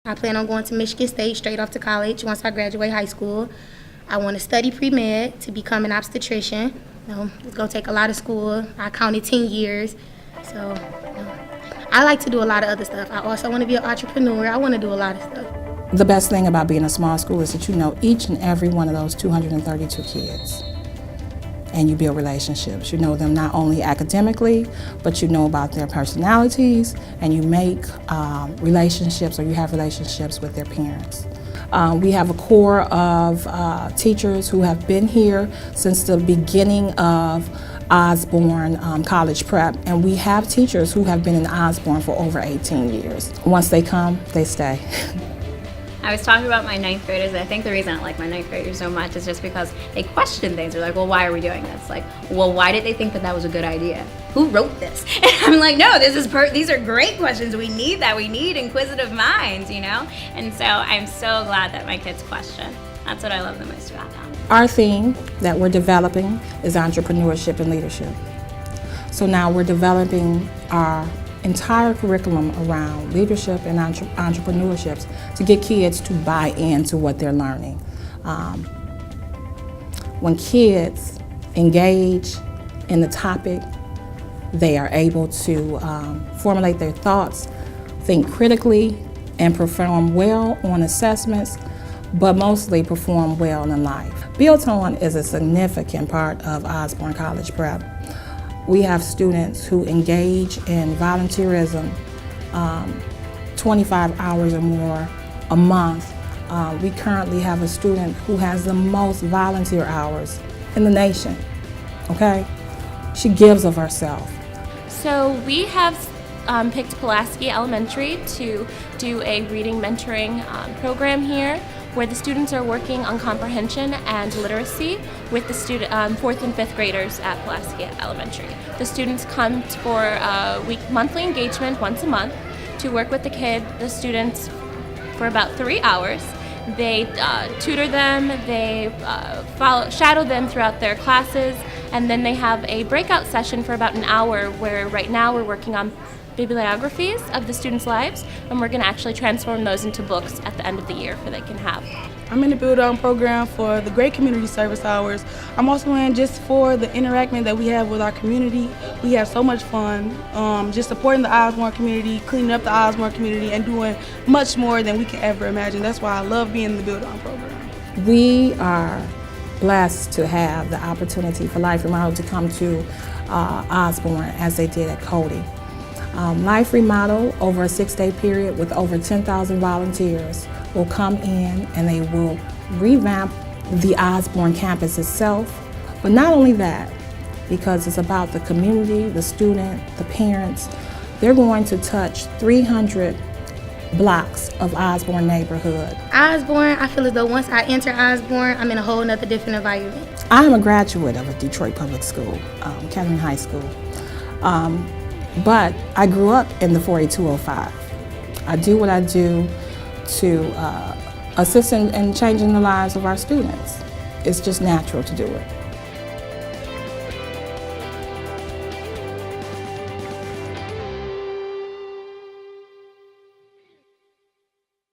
I plan on going to Michigan State straight off to college once I graduate high school. I want to study pre-med to become an obstetrician. It's going to take a lot of school. I counted 10 years. So I like to do a lot of other stuff. I also want to be an entrepreneur. I want to do a lot of stuff. The best thing about being a small school is that you know each and every one of those 232 kids. And you build relationships. You know them not only academically, but you know about their personalities, and you make relationships, or you have relationships with their parents. We have a core of teachers who have been here since the beginning of Osborn College Prep, and we have teachers who have been in Osborn for over 18 years. Once they come, they stay. I was talking about my ninth graders. I think the reason I like my ninth graders so much is just because they question things. They're like, well, why are we doing this? Like, well, why did they think that that was a good idea? Who wrote this? And I'm like, no, these are great questions. We need that. We need inquisitive minds, you know? And so I'm so glad that my kids question. That's what I love the most about them. Our theme that we're developing is entrepreneurship and leadership. So now we're developing our entire curriculum around leadership and entrepreneurships to get kids to buy into what they're learning. When kids engage in the topic, they are able to formulate their thoughts, think critically, and perform well on assessments, but mostly perform well in life. Built On is a significant part of Osborn College Prep. We have students who engage in volunteerism 25 hours or more a month. We currently have a student who has the most volunteer hours in the nation, okay? She gives of herself. So we have picked Pulaski Elementary to do a reading mentoring program here, where the students are working on comprehension and literacy with the fourth and fifth graders at Pulaski Elementary. The students come for a monthly engagement once a month to work with the students for about 3 hours. They tutor them, they shadow them throughout their classes, and then they have a breakout session for about an hour where right now we're working on bibliographies of the students' lives, and we're going to actually transform those into books at the end of the year for they can have. I'm in the Build On program for the great community service hours. I'm also in just for the interaction that we have with our community. We have so much fun just supporting the Osborn community, cleaning up the Osborn community, and doing much more than we can ever imagine. That's why I love being in the Build On program. We are blessed to have the opportunity for Life Remodel to come to Osborn as they did at Cody. Life Remodel, over a 6-day period with over 10,000 volunteers, will come in and they will revamp the Osborn campus itself. But not only that, because it's about the community, the student, the parents, they're going to touch 300 blocks of Osborn neighborhood. Osborn, I feel as though once I enter Osborn, I'm in a whole nother different environment. I am a graduate of a Detroit Public School, Kettering High School. But I grew up in the 48205. I do what I do to assist in changing the lives of our students. It's just natural to do it.